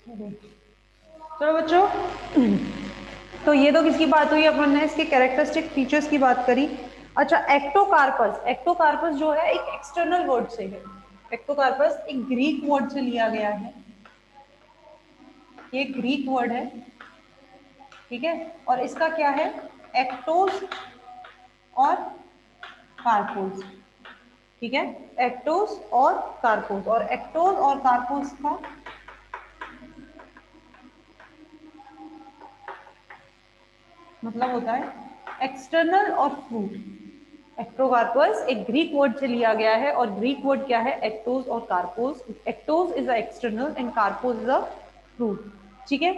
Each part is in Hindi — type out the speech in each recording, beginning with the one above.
चलो बच्चों, तो ये तो किसकी बात हुई, अपन ने इसके कैरेक्टरिस्टिक फीचर्स की बात करी। अच्छा, एक्टोकार्पस, एक्टोकार्पस जो है एक एक्सटर्नल वर्ड से है। एक्टोकार्पस एक ग्रीक वर्ड से लिया गया है, ये ग्रीक वर्ड है, ठीक है। और इसका क्या है, एक्टोस और कार्पोस, ठीक है। एक्टोस और कार्पोस, और एक्टोस और कार्पोस का मतलब होता है एक्सटर्नल और फ्रूट। एक्टोकार्पस एक ग्रीक वर्ड से लिया गया है, और ग्रीक वर्ड क्या है, एक्टोस और carpos. Ectos is a external and carpos is a fruit, ठीक है।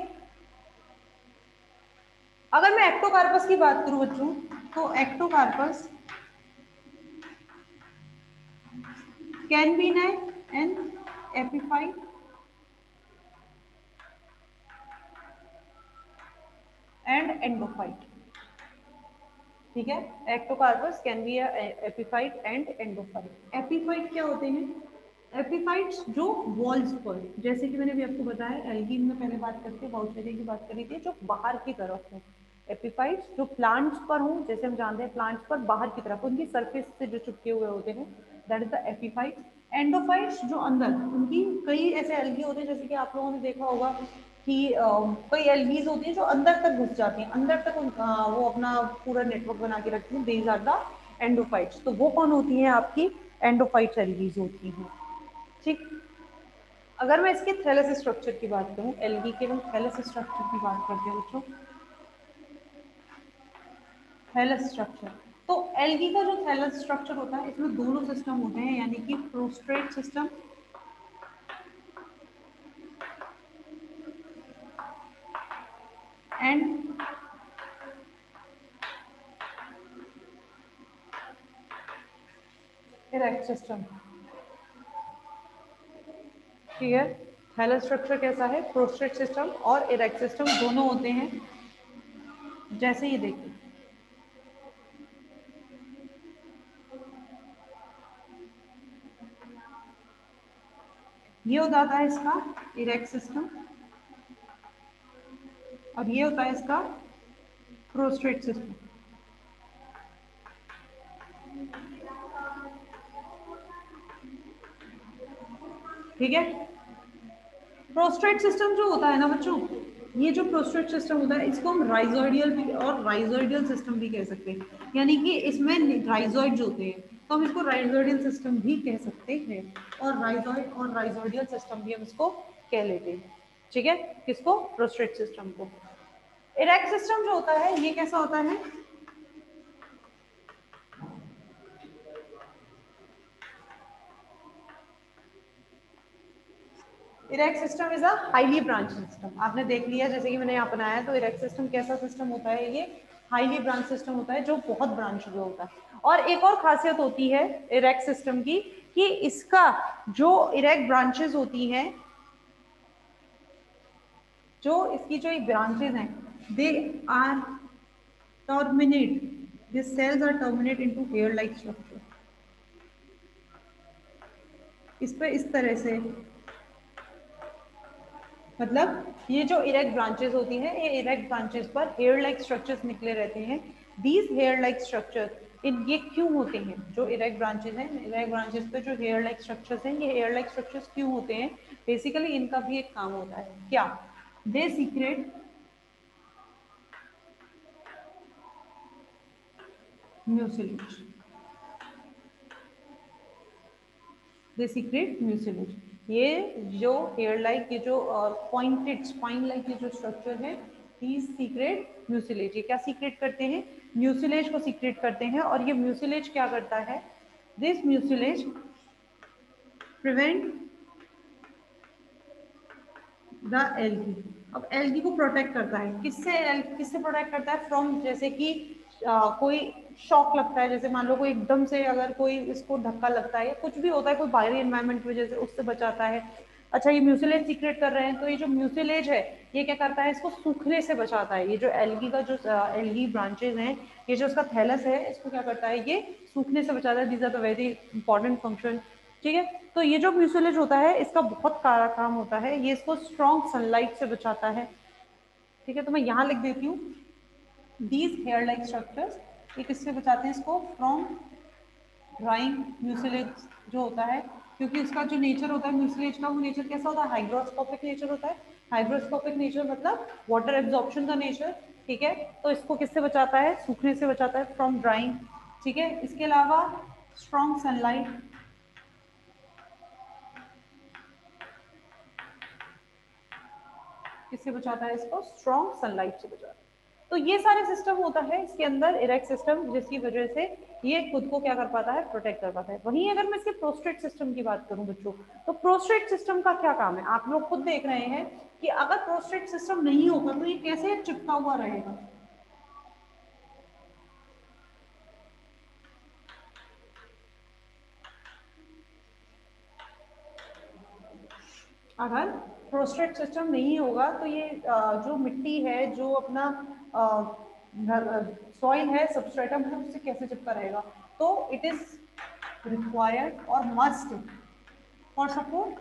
अगर मैं एक्टोकार्पस की बात करूं बच्चों, तो Ectocarpus can be an epiphyte and endophyte, ठीक है। Ectocarpus can be epiphyte and endophyte. Epiphyte क्या होते हैं, एपिफाइट्स जो वॉल्स पर, जैसे कि मैंने भी आपको बताया एल्गी में पहले बात करके बाउटेरिया की बात करी थी, जो बाहर की तरफ है। एपिफाइट्स जो प्लांट्स पर हों, जैसे हम जानते हैं प्लांट्स पर बाहर की तरफ उनकी सरफेस से जो चिपके हुए होते हैं, दैट इज द एपिफाइट्स। एंडोफाइट्स जो अंदर, उनकी कई ऐसे एल्गी होते हैं, जैसे कि आप लोगों ने देखा होगा कि कई एल्गीज होती हैं जो अंदर तक घुस जाती हैं, अंदर तक वो अपना पूरा नेटवर्क बना के रखती हैं, दीज आर द एंडोफाइट्स। तो वो कौन होती हैं, आपकी एंडोफाइट्स एल्गीज होती हैं, ठीक। अगर मैं इसके थैलस स्ट्रक्चर की बात करूं, एल्गी के हम थैलस स्ट्रक्चर की बात करते हैं बच्चों, थैलस स्ट्रक्चर। तो एल्गी का जो थैलस स्ट्रक्चर होता है, इसमें दोनों सिस्टम होते हैं, यानी कि prostate system and erect system, ठीक है। थैलस स्ट्रक्चर कैसा है, प्रोस्ट्रेट सिस्टम और इरेक्ट सिस्टम दोनों होते हैं। जैसे ये देखिए, ये होता है इसका इरेक्ट सिस्टम, और ये होता है इसका प्रोस्ट्रेट सिस्टम, ठीक है। प्रोस्ट्रेट सिस्टम जो होता है ना बच्चों, ये जो प्रोस्ट्रेट सिस्टम होता है, इसको हम राइजोइडियल भी और राइजोइडियल सिस्टम भी कह सकते हैं, यानी कि इसमें राइजोइड्स होते हैं, तो हम इसको राइजोइडियल सिस्टम भी कह सकते हैं, और राइजोइड और राइजोइडियल सिस्टम भी हम इसको कह लेते हैं, ठीक है। किसको, प्रोस्ट्रेट सिस्टम को। इरेक्ट सिस्टम जो होता है, ये कैसा होता है, erect system is a highly branch system. आपने देख लिया, जैसे कि मैंने यहाँ बनाया, तो इरेक्ट सिस्टम कैसा सिस्टम होता है, ये हाईली ब्रांच सिस्टम होता है, जो बहुत ब्रांच हुआ होता है। और एक और खासियत होती है इरेक्ट सिस्टम की, कि इसका जो इरेक्ट ब्रांचेस होती हैं, जो इसकी जो ब्रांचेस हैं, they are terminate, this cells are terminate into hair like structure. इस पे इस तरह से, मतलब ये जो इरेक्ट ब्रांचेस होती हैं, ये इरेक्ट ब्रांचेस पर हेयर लाइक स्ट्रक्चर्स निकले रहते हैं। दीज हेयर लाइक स्ट्रक्चर, इन ये क्यों होते हैं, जो इरेक्ट ब्रांचेस हैं, इरेक्ट ब्रांचेस पे जो हेयर लाइक स्ट्रक्चर्स हैं, ये हेयर लाइक स्ट्रक्चर्स क्यों होते हैं, बेसिकली इनका भी एक काम होता है, क्या, दे सीक्रेट म्यूसिलेज, दे सीक्रेट म्यूसिलेज। ये जो हेयर लाइक, ये जो पॉइंटेड स्पाइन लाइक ये जो स्ट्रक्चर है, दीज सीक्रेट म्यूसिलेज, ये क्या सीक्रेट करते हैं, म्यूसिलेज को सीक्रेट करते हैं। और ये म्यूसिलेज क्या करता है, this mucilage prevent the algae. अब एल्गी को प्रोटेक्ट करता है, किससे, किससे प्रोटेक्ट करता है, फ्रॉम, जैसे कि कोई शॉक लगता है, जैसे मान लो कोई एकदम से अगर कोई इसको धक्का लगता है, या कुछ भी होता है, कोई बाहरी एनवायरनमेंट की वजह से, उससे बचाता है। अच्छा, ये म्यूसिलेज सीक्रेट कर रहे हैं, तो ये जो म्यूसिलेज है, ये क्या करता है, इसको सूखने से बचाता है। ये जो एल्गी का जो एल्गी ब्रांचेज हैं, ये जो उसका थैलस है, इसको क्या करता है, ये सूखने से बचाता है। These are the very important function ठीक है। तो ये जो म्यूसिलेज होता है इसका बहुत काला काम होता है, ये इसको स्ट्रॉन्ग सनलाइट से बचाता है। ठीक है, तो मैं यहाँ लिख देती हूँ दीज हेयर लाइक स्ट्रक्चर्स, ये किससे बचाते हैं इसको, फ्रॉम ड्राइंग म्यूसिलेज जो होता है, क्योंकि उसका जो नेचर होता है म्यूसिलेज का, वो नेचर कैसा होता है, हाइग्रोस्कोपिक नेचर होता है। हाइग्रोस्कोपिक नेचर मतलब वाटर एब्जॉर्प्शन का नेचर। ठीक है, तो इसको किससे बचाता है, सूखने से बचाता है, फ्रॉम ड्राइंग। ठीक है, इसके अलावा स्ट्रॉन्ग सनलाइट, किससे बचाता है इसको, स्ट्रॉन्ग सनलाइट से बचाता है। तो ये सारे सिस्टम होता है इसके अंदर, इरेक्ट सिस्टम, जिसकी वजह से ये खुद को क्या कर पाता है, प्रोटेक्ट कर पाता है। वहीं अगर मैं इसके प्रोस्टेट सिस्टम की बात करूं बच्चों, तो प्रोस्टेट सिस्टम का क्या काम है, आप लोग खुद देख रहे हैं कि अगर प्रोस्टेट सिस्टम नहीं होगा तो ये कैसे चिपका हुआ रहेगा। अगर प्रोस्टेट सिस्टम नहीं होगा तो ये जो मिट्टी है, जो अपना सॉइल है, सबस्ट्रेटम है, उससे कैसे चिपका रहेगा। तो इट इज रिक्वायर्ड और मस्ट फॉर सपोर्ट,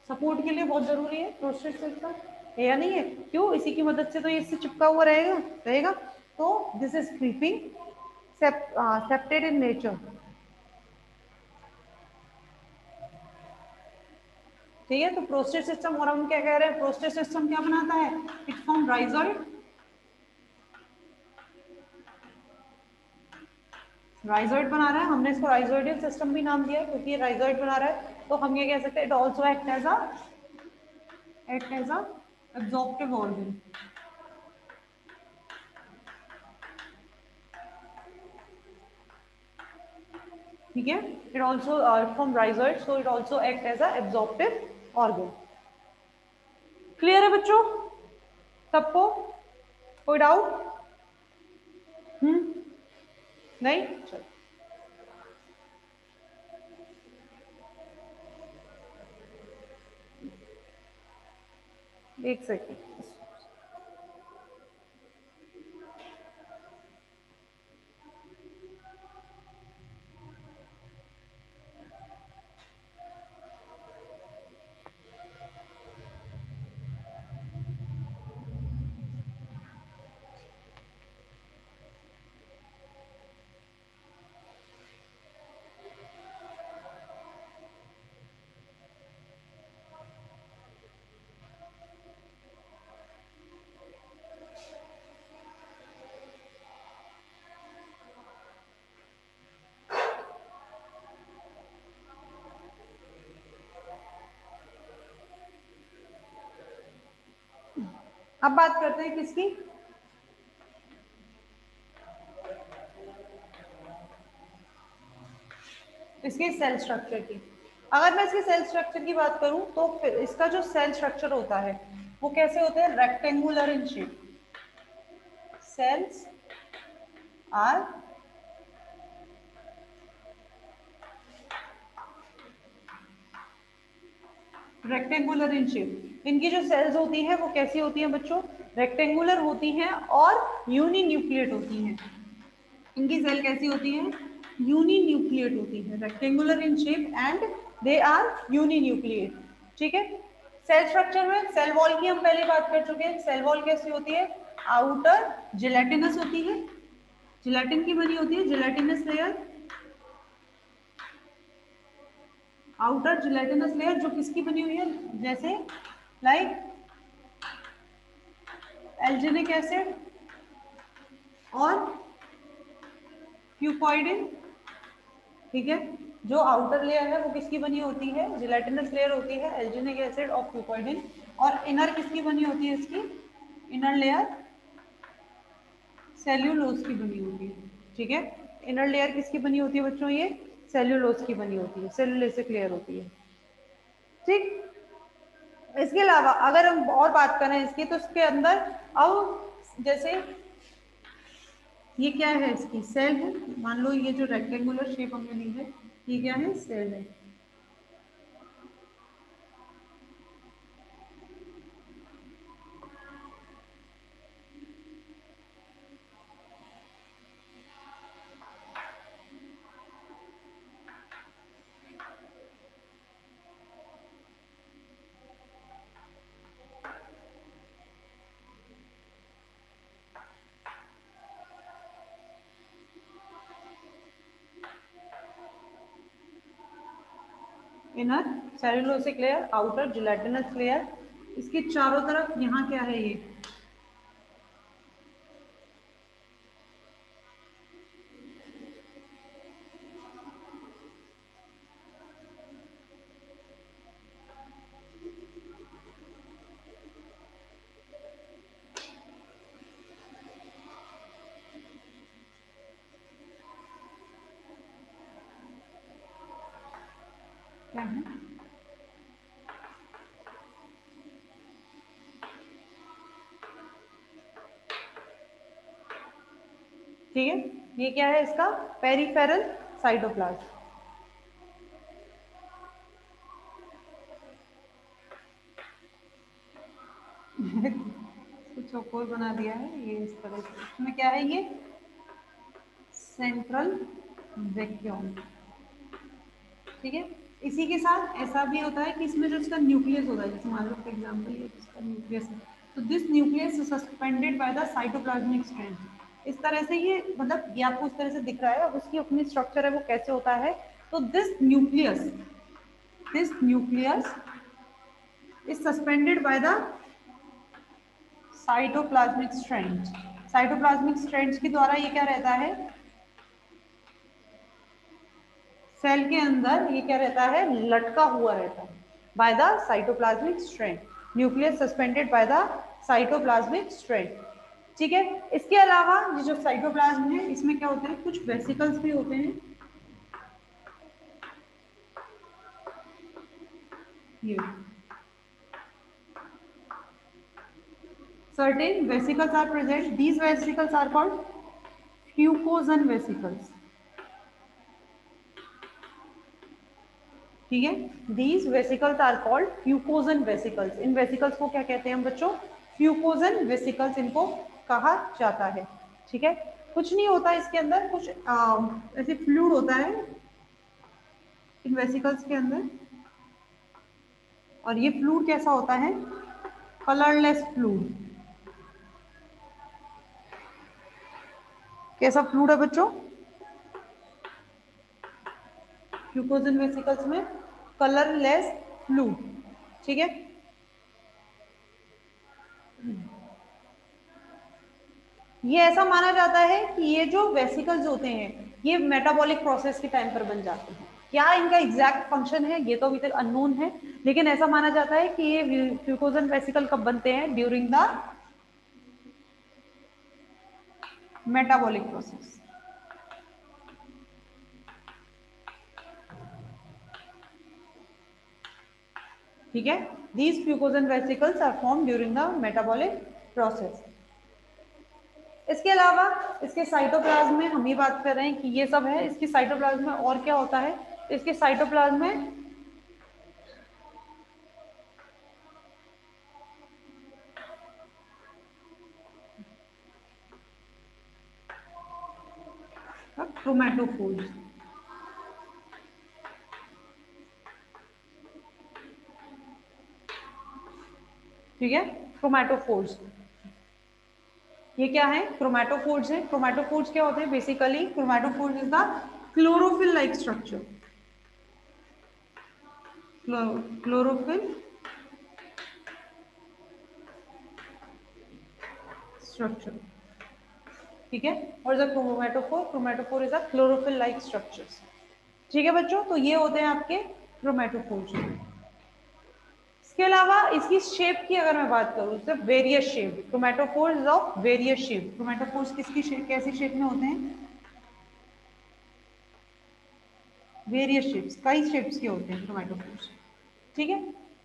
सपोर्ट के लिए बहुत जरूरी है प्रोस्टेट सिस्टम, है या नहीं है, क्यों, इसी की मदद से तो ये इससे चिपका हुआ रहेगा रहेगा। तो this is creeping septate in nature. ठीक है, तो प्रोस्टेट सिस्टम, और हम क्या कह रहे हैं, प्रोस्टेट सिस्टम क्या बनाता है, इट फॉर्म राइजोइड, राइजोइड बना रहा है, हमने इसको राइजोइडल सिस्टम भी नाम दिया है क्योंकि ये राइजोइड बना रहा है। तो हम ये कह सकते हैं it also act as a absorptive organ. ठीक है, it also from rhizoid, so it also act as a absorptive organ. Clear है बच्चों सबको, कोई डाउट? नहीं, चलो एक सेकेंड। अब बात करते हैं किसकी, इसके सेल स्ट्रक्चर की। अगर मैं इसके सेल स्ट्रक्चर की बात करूं तो फिर इसका जो सेल स्ट्रक्चर होता है वो कैसे होते हैं, rectangular in shape. Cells are rectangular in shape. इनकी जो सेल्स होती हैं वो कैसी होती हैं बच्चों, रेक्टेंगुलर होती हैं और यूनी न्यूक्लिएट होती हैं। इनकी सेल कैसी होती है, यूनी न्यूक्लिएट होती है, rectangular in shape and they are uninucleate. ठीक है, सेल स्ट्रक्चर में सेल वॉल की हम पहले बात कर चुके हैं। सेल वॉल कैसी होती है, आउटर जिलेटिनस होती है, जिलेटिन की बनी होती है, gelatinous layer, outer gelatinous layer जो किसकी बनी हुई है, जैसे लाइक एल्जिनिक एसिड और क्यूकॉइडिन। ठीक है, जो आउटर लेयर है वो किसकी बनी होती है, जिलेटिनस लेयर होती है, एल्जिनिक एसिड और क्यूकॉइडिन। और इनर किसकी बनी होती है इसकी, इनर लेयर सेल्यूलोज की बनी होती है। ठीक है, इनर लेयर किसकी बनी होती है बच्चों, ये सेल्यूलोज की बनी होती है, सेल्यूलेसिक लेयर होती है। ठीक, इसके अलावा अगर हम और बात करें इसकी, तो इसके अंदर अब जैसे ये क्या है, इसकी सेल है, मान लो ये जो रेक्टेंगुलर शेप हमने ली है ये क्या है, सेल है। Inner cellulosic layer, outer gelatinous layer, इसके चारों तरफ यहाँ क्या है, ये क्या है, ठीक है, ये क्या है इसका पेरिफेरल साइटोप्लाज्म। कुछ चौकोर बना दिया है ये इस तरह से, इसमें क्या है ये सेंट्रल वैक्यूम, ठीक है। इसी के साथ ऐसा भी होता है कि इसमें जो इसका न्यूक्लियस होता है, जैसे मान लो फॉर एग्जांपल ये इसका न्यूक्लियस है, तो this nucleus is suspended by the cytoplasmic strand. इस तरह से ये मतलब ये आपको इस तरह से दिख रहा है, अब उसकी अपनी स्ट्रक्चर है वो कैसे होता है, तो this nucleus is suspended by the cytoplasmic strand. Cytoplasmic strands के द्वारा ये क्या रहता है, सेल के अंदर ये क्या रहता है, लटका हुआ रहता है by the cytoplasmic strand, nucleus suspended by the cytoplasmic strand, ठीक है। इसके अलावा ये जो साइटोप्लाज्म है इसमें क्या होता है, कुछ वेसिकल्स भी होते हैं, ये certain vesicles are present, these vesicles are called fucosan vesicles, ठीक है। These vesicles are called fucosan vesicles, इन वेसिकल्स को क्या कहते हैं हम बच्चों, फ्यूकोजन वेसिकल्स इनको कहा जाता है, ठीक है। कुछ नहीं होता इसके अंदर, कुछ ऐसे फ्लूइड होता है इन वेसिकल्स के अंदर, और ये फ्लूइड कैसा होता है, कलरलेस फ्लूइड। कैसा फ्लूइड है बच्चों, फ्यूकोजन वेसिकल्स में कलरलेस फ्लूइड, ठीक है। ये ऐसा माना जाता है कि ये जो वेसिकल्स होते हैं ये मेटाबॉलिक प्रोसेस के टाइम पर बन जाते हैं, क्या इनका एग्जैक्ट फंक्शन है ये तो अभी तक अननोन है, लेकिन ऐसा माना जाता है कि ये ग्लूकोजन वेसिकल कब बनते हैं, ड्यूरिंग द मेटाबॉलिक प्रोसेस, ठीक है। These glycogen vesicles are form during the metabolic process. इसके अलावा इसके साइटोप्लाज्म में हम ये बात कर रहे हैं कि ये सब है, इसकी साइटोप्लाज्म में और क्या होता है, इसके साइटोप्लाज्म में क्रोमैटोफोर्स, ठीक है, क्रोमैटोफोर्स, ये क्या है, क्रोमैटोफोर्स है। क्रोमैटोफोर्स क्या होते हैं, basically chromatophores is the chlorophyll like structure, chlorophyll structure, ठीक है। और the chromatophore is a chlorophyll like structures, ठीक है बच्चों। तो ये होते हैं आपके क्रोमैटोफोर्स। इसके अलावा इसकी शेप की अगर मैं बात करूं तो various shape, chromatophores of various shape, chromatophores किसकी शेप, कैसी शेप में होते हैं, वेरियस शेप्स, कई शेप्स के होते हैं क्रोमैटोफोर्स, ठीक है।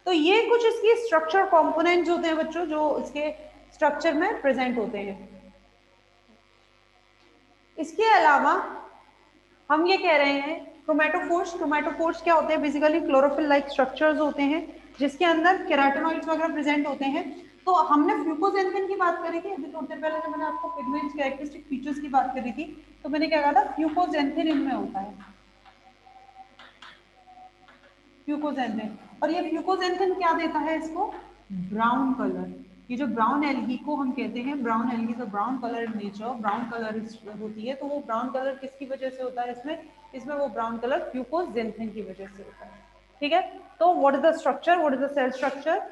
तो ये कुछ इसकी स्ट्रक्चर कंपोनेंट्स होते हैं बच्चों जो इसके स्ट्रक्चर में प्रेजेंट होते हैं। इसके अलावा हम ये कह रहे हैं क्रोमैटोफोर्स क्या होते हैं, बेसिकली क्लोरोफिल लाइक स्ट्रक्चर्स होते हैं जिसके अंदर केराटिनॉइड्स वगैरह प्रेजेंट होते हैं। तो हमने फ्यूकोजेंथिन की बात करी थी अभी थोड़ी देर पहले, जब मैंने आपको पिगमेंट्स कैरेक्टरिस्टिक फीचर्स की बात करी थी तो मैंने क्या कहा था, फ्यूकोजेंथिन इनमें होता है, फ्यूकोजेंथिन। और ये फ्यूकोजेंथिन क्या देता है इसको, ब्राउन कलर। ये जो ब्राउन एल्गी को हम कहते हैं, ब्राउन एल्गी तो brown colour in nature, brown colour होती है, तो वो ब्राउन कलर किसकी वजह से होता है इसमें, इसमें वो ब्राउन कलर फ्यूकोजेंथिन की वजह से होता है, ठीक है, तो what is the structure, what is the cell structure?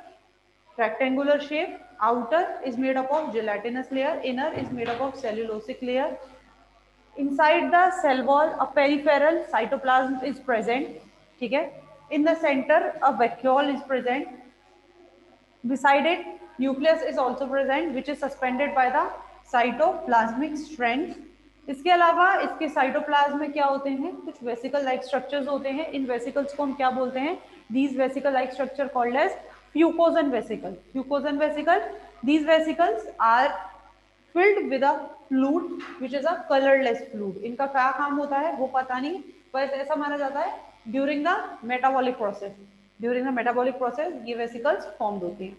rectangular shape, outer is made up of gelatinous layer, inner is made up of cellulosic layer. Inside the cell wall a peripheral cytoplasm is present, ठीक है. In the center a vacuole is present. Beside it nucleus is also present which is suspended by the cytoplasmic strands. इसके अलावा इसके साइटोप्लाज्म में क्या होते हैं, कुछ वेसिकल लाइक स्ट्रक्चर्स होते हैं. इन वेसिकल्स को हम क्या बोलते हैं? These vesicle like structure called as fucosan vesicle. Fucosan vesicle, these vesicles are filled with a fluid which is a colorless fluid. इनका क्या काम होता है वो पता नहीं, बस ऐसा माना जाता है during the metabolic process, during the metabolic process ये वेसिकल्स फॉर्म होते हैं.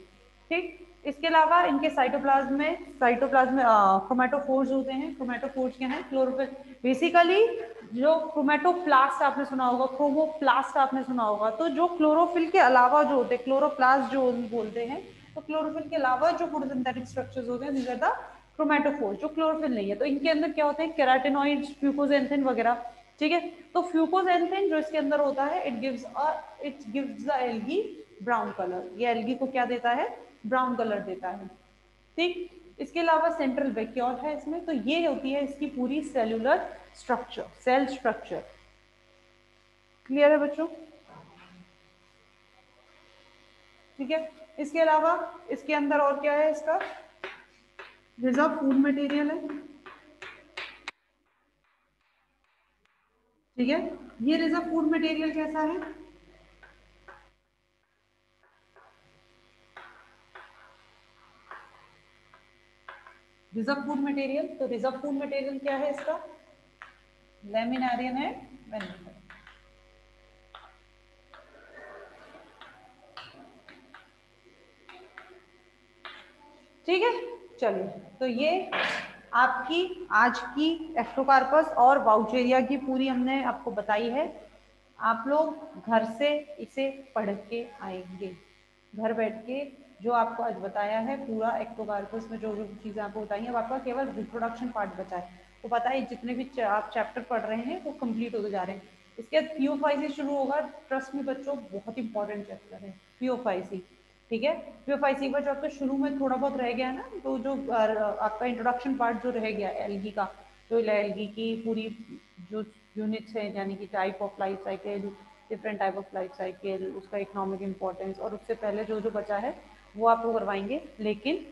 ठीक, इसके अलावा इनके साइटोप्लाज्म में क्रोमेटोफोर्स होते हैं. क्रोमेटोफोर्स क्या है? क्लोरोफिल. बेसिकली जो क्रोमेटोप्लास्ट आपने सुना होगा, क्रोमोप्लास्ट आपने सुना होगा, तो जो क्लोरोफिल के अलावा जो होते हैं, क्लोरोप्लास्ट जो बोलते हैं, तो क्लोरोफिल के अलावा जो फोटोसिंथेटिक स्ट्रक्चर्स होते हैं दीज आर द क्रोमेटोफोर, जो क्लोरोफिल नहीं है. तो इनके अंदर क्या होते हैं? केराटिनॉइड्स, फ्यूकोजेंथिन वगैरह. ठीक है, तो फ्यूकोजेंथिन जो इसके अंदर होता है it gives the algae brown colour. ये एल्गी को क्या देता है? ब्राउन कलर देता है. ठीक, इसके अलावा सेंट्रल वैक्यूल है इसमें. तो ये होती है इसकी पूरी cellular structure, cell structure. Clear है बच्चों? ठीक है, इसके अलावा इसके अंदर और क्या है? इसका रिजर्व फूड मटेरियल है. ठीक है, ये रिजर्व फूड मटेरियल कैसा है? रिजर्व फूड मटेरियल, तो रिजर्व फूड मटेरियल क्या है इसका? लैमिनारियन है, वेनिफर. ठीक है, चलिए, तो ये आपकी आज की एक्टोकार्पस और वाउचेरिया की पूरी हमने आपको बताई है. आप लोग घर से इसे पढ़ के आएंगे, घर बैठ के जो आपको आज बताया है पूरा एक्टोकार्पस में जो जो चीज़ें आपको बताई हैं, आपका केवल रिप्रोडक्शन पार्ट बचा है. तो पता है जितने भी आप चैप्टर पढ़ रहे हैं वो कंप्लीट होते जा रहे हैं. इसके बाद पीओफाई शुरू होगा. ट्रस्ट में बच्चों, बहुत इंपॉर्टेंट चैप्टर है पीओफाई. ठीक है, पीओफाई का जो आपका शुरू में थोड़ा बहुत रह गया ना, तो जो आपका इंट्रोडक्शन पार्ट जो रह गया एल्गी का, जो एल्गी की पूरी जो यूनिट्स है, यानी कि type of life cycle, different type of life cycle, उसका इकोनॉमिक इंपॉर्टेंस, और उससे पहले जो जो बचा है वो आपको करवाएंगे. लेकिन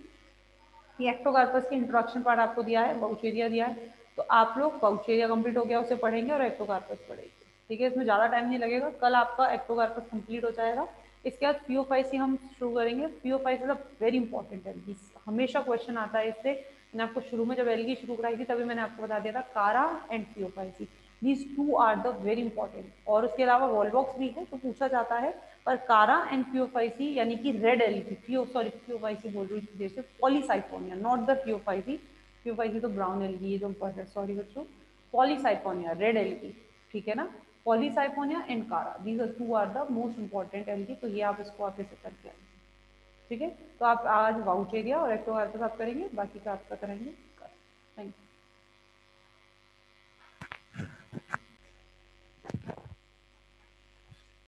ये एक्टोकार्पस की इंट्रोडक्शन पार्ट आपको दिया है, बाउचेरिया दिया है, तो आप लोग बाउचेरिया कंप्लीट हो गया उसे पढ़ेंगे और एक्टोकार्पस पढ़ेंगे. ठीक है, इसमें ज़्यादा टाइम नहीं लगेगा, कल आपका एक्टोकार्पस कंप्लीट हो जाएगा. इसके बाद पीओफाइसी हम शुरू करेंगे. पीओफाइसी इज वेरी इंपॉर्टेंट एल्गी, हमेशा क्वेश्चन आता है इससे. मैंने आपको शुरू में जब एल्गी शुरू कराई थी तभी मैंने आपको बता दिया था Chara and Phaeophyceae, these two are the very important. और उसके अलावा वॉलबॉक्स भी है तो पूछा जाता है, पर कारा एंड पीओफाइसी यानी कि रेड एल्गी, पीओफाइसी बोल रही थी जैसे, पॉलीसाइफोनिया, नॉट द पीओफाइसी. पीओफाइसी तो ब्राउन एल्गी है जो हम पढ़ रहे हैं, सॉरी बच्चों. पॉलीसाइफोनिया, रेड एल्गी, ठीक है ना. Polysiphonia and chara, these are two are the most important algae. तो ये आप इसको आप ऐसे करके आएंगे. ठीक है, तो आप आज वाउचेरिया और एक्टोकार्पस आप करेंगे, बाकी का आपका करेंगे. Thank you.